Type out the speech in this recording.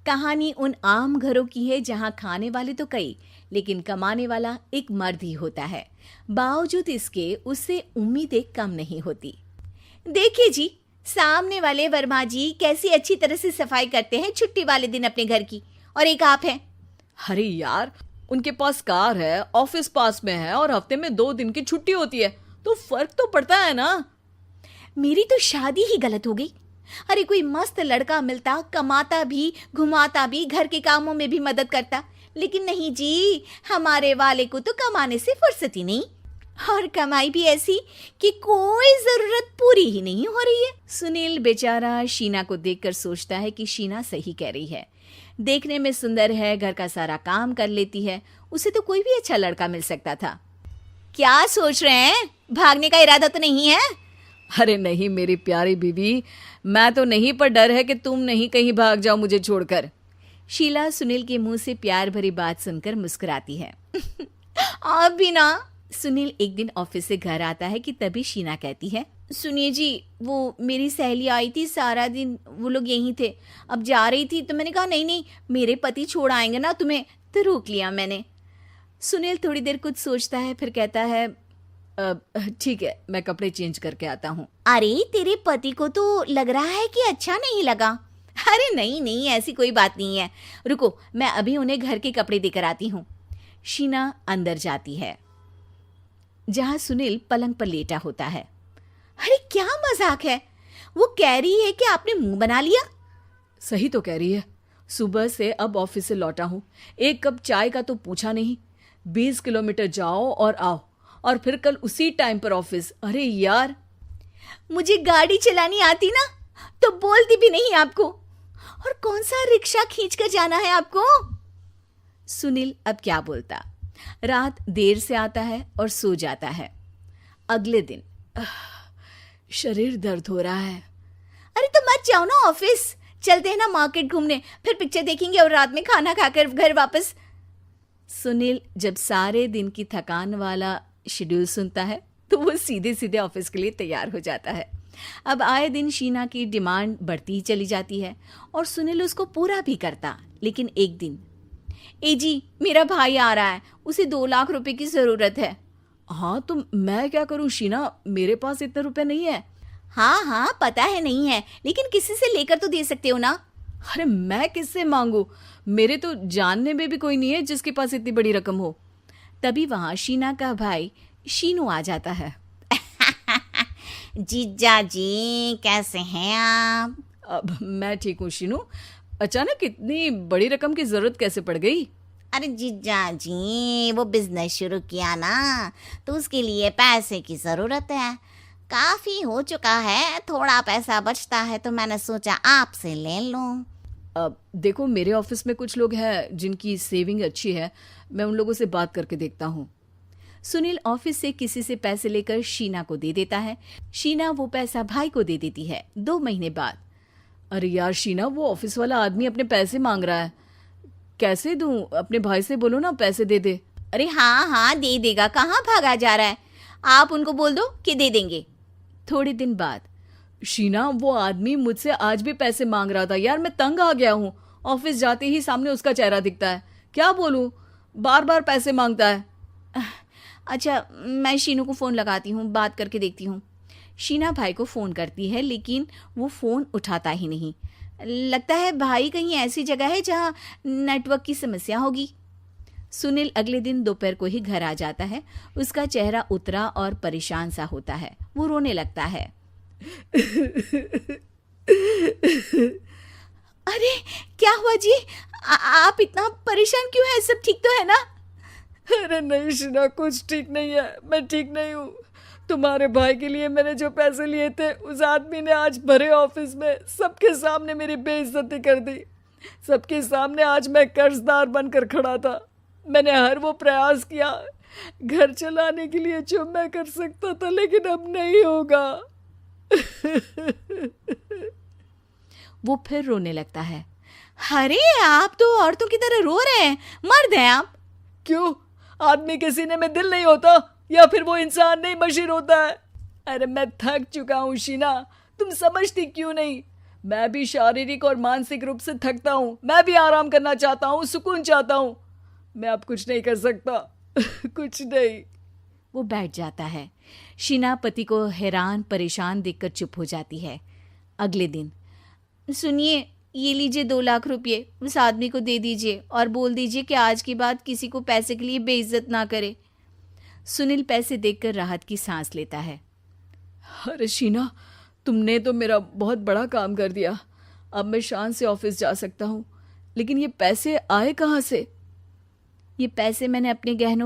कहानी उन आम घरों की है जहां खाने वाले तो कई, लेकिन कमाने वाला एक मर्द ही होता है। बावजूद इसके उससे उम्मीदें कम नहीं होती। देखिए जी, सामने वाले वर्मा जी कैसी अच्छी तरह से सफाई करते हैं छुट्टी वाले दिन अपने घर की, और एक आप हैं। अरे यार, उनके पास कार है, ऑफिस पास में है और हफ्ते में 2 दिन की छुट्टी होती है, तो फर्क तो पड़ता है ना। मेरी तो शादी ही गलत हो गई। अरे कोई मस्त लड़का मिलता, कमाता भी, घुमाता भी, घर के कामों में भी मदद करता, लेकिन नहीं जी, हमारे वाले को तो कमाने से फुर्सत ही नहीं, और कमाई भी ऐसी कि कोई जरूरत पूरी ही नहीं हो रही है। सुनील बेचारा शीना को देखकर सोचता है कि शीना सही कह रही है। देखने में सुंदर है, घर का सारा काम कर लेती है, उसे तो कोई भी अच्छा लड़का मिल सकता था। क्या सोच रहे हैं? भागने का इरादा तो नहीं है? अरे नहीं मेरी प्यारी बीवी, मैं तो नहीं, पर डर है कि तुम नहीं कहीं भाग जाओ मुझे छोड़कर। शीला सुनील के मुंह से प्यार भरी बात सुनकर मुस्कुराती है। आप भी ना। सुनील एक दिन ऑफिस से घर आता है कि तभी शीना कहती है, सुनिए जी, वो मेरी सहेली आई थी, सारा दिन वो लोग यहीं थे, अब जा रही थी तो मैंने कहा नहीं नहीं, मेरे पति छोड़ आएंगे ना तुम्हें, तो रोक लिया मैंने। सुनील थोड़ी देर कुछ सोचता है, फिर कहता है, ठीक है, मैं कपड़े चेंज करके आता हूँ। अरे तेरे पति को तो लग रहा है कि अच्छा नहीं लगा। अरे नहीं नहीं, ऐसी कोई बात नहीं है, रुको मैं अभी उन्हें घर के कपड़े देकर आती हूँ। शीना अंदर जाती है जहां सुनील पलंग पर लेटा होता है। अरे क्या मजाक है, वो कह रही है कि आपने मुंह बना लिया। सही तो कह रही है, सुबह से अब ऑफिस से लौटा हूँ, एक कप चाय का तो पूछा नहीं, 20 किलोमीटर जाओ और आओ, और फिर कल उसी टाइम पर ऑफिस। अरे यार, मुझे गाड़ी चलानी आती ना तो बोलती भी नहीं आपको, और कौन सा रिक्शा खींच कर जाना है आपको। सुनील अब क्या बोलता। रात देर से आता है और सो जाता है। अगले दिन शरीर दर्द हो रहा है। अरे तो मत जाओ ना ऑफिस, चलते हैं ना मार्केट घूमने, फिर पिक्चर देखेंगे और रात में खाना खाकर घर वापस। सुनील जब सारे दिन की थकान वाला शेड्यूल सुनता है तो वो सीधे सीधे ऑफिस के लिए तैयार हो जाता है। अब आए दिन शीना की डिमांड बढ़ती ही चली जाती है और सुनील उसको पूरा भी करता। लेकिन एक दिन, ए जी मेरा भाई आ रहा है, उसे 2 लाख रुपए की जरूरत है। हाँ तो मैं क्या करूँ शीना, मेरे पास इतने रुपए नहीं है। हाँ हाँ पता है नहीं है, लेकिन किसी से लेकर तो दे सकते हो ना। अरे मैं किससे मांगू, मेरे तो जानने में भी कोई नहीं है जिसके पास इतनी बड़ी रकम हो। तभी वहां शीना का भाई शीनू आ जाता है। जीजा जी कैसे हैं आप? अब मैं ठीक हूँ शीनू, अचानक इतनी बड़ी रकम की जरूरत कैसे पड़ गई? अरे जीजा जी, वो बिजनेस शुरू किया ना, तो उसके लिए पैसे की ज़रूरत है, काफ़ी हो चुका है, थोड़ा पैसा बचता है तो मैंने सोचा आपसे ले लूं। अब देखो, मेरे ऑफिस में कुछ लोग हैं जिनकी सेविंग अच्छी है, मैं उन लोगों से बात करके देखता हूँ। सुनील ऑफिस से किसी से पैसे लेकर शीना को दे देता है। शीना वो पैसा भाई को दे देती है। 2 महीने बाद, अरे यार शीना, वो ऑफिस वाला आदमी अपने पैसे मांग रहा है, कैसे दूं? अपने भाई से बोलो ना पैसे दे दे। अरे हाँ हाँ दे देगा, कहाँ भागा जा रहा है, आप उनको बोल दो कि दे देंगे। थोड़े दिन बाद, शीना, वो आदमी मुझसे आज भी पैसे मांग रहा था यार, मैं तंग आ गया हूँ, ऑफिस जाते ही सामने उसका चेहरा दिखता है, क्या बोलूँ, बार बार पैसे मांगता है। अच्छा मैं शीनू को फ़ोन लगाती हूँ, बात करके देखती हूँ। शीना भाई को फ़ोन करती है लेकिन वो फ़ोन उठाता ही नहीं। लगता है भाई कहीं ऐसी जगह है जहाँ नेटवर्क की समस्या होगी। सुनील अगले दिन दोपहर को ही घर आ जाता है। उसका चेहरा उतरा और परेशान सा होता है। वो रोने लगता है। अरे क्या हुआ जी, आप इतना परेशान क्यों हैं? सब ठीक तो है ना? अरे नहीं शीना, कुछ ठीक नहीं है, मैं ठीक नहीं हूँ। तुम्हारे भाई के लिए मैंने जो पैसे लिए थे, उस आदमी ने आज भरे ऑफिस में सबके सामने मेरी बेइज्जती कर दी। सबके सामने आज मैं कर्जदार बनकर खड़ा था। मैंने हर वो प्रयास किया घर चलाने के लिए जो मैं कर सकता था, लेकिन अब नहीं होगा। वो फिर रोने लगता है। अरे आप तो औरतों की तरह रो रहे हैं, मर्द हैं आप। क्यों, आदमी के सीने में दिल नहीं होता, या फिर वो इंसान नहीं मशीन होता है? अरे मैं थक चुका हूँ शीना, तुम समझती क्यों नहीं? मैं भी शारीरिक और मानसिक रूप से थकता हूँ, मैं भी आराम करना चाहता हूँ, सुकून चाहता हूँ। मैं अब कुछ नहीं कर सकता। कुछ नहीं। वो बैठ जाता है। शीना पति को हैरान परेशान देखकर चुप हो जाती है। अगले दिन, सुनिए, ये लीजिए 2 लाख रुपये, उस आदमी को दे दीजिए और बोल दीजिए कि आज के बाद किसी को पैसे के लिए बेइज्जत ना करे। सुनील पैसे देखकर राहत की सांस लेता है। अरे शीना, तुमने तो मेरा बहुत बड़ा काम कर दिया। अब मैं शान से ऑफिस जा सकता हूँ। लेकिन ये पैसे आए कहाँ से? ये पैसे मैंने अपने गहनों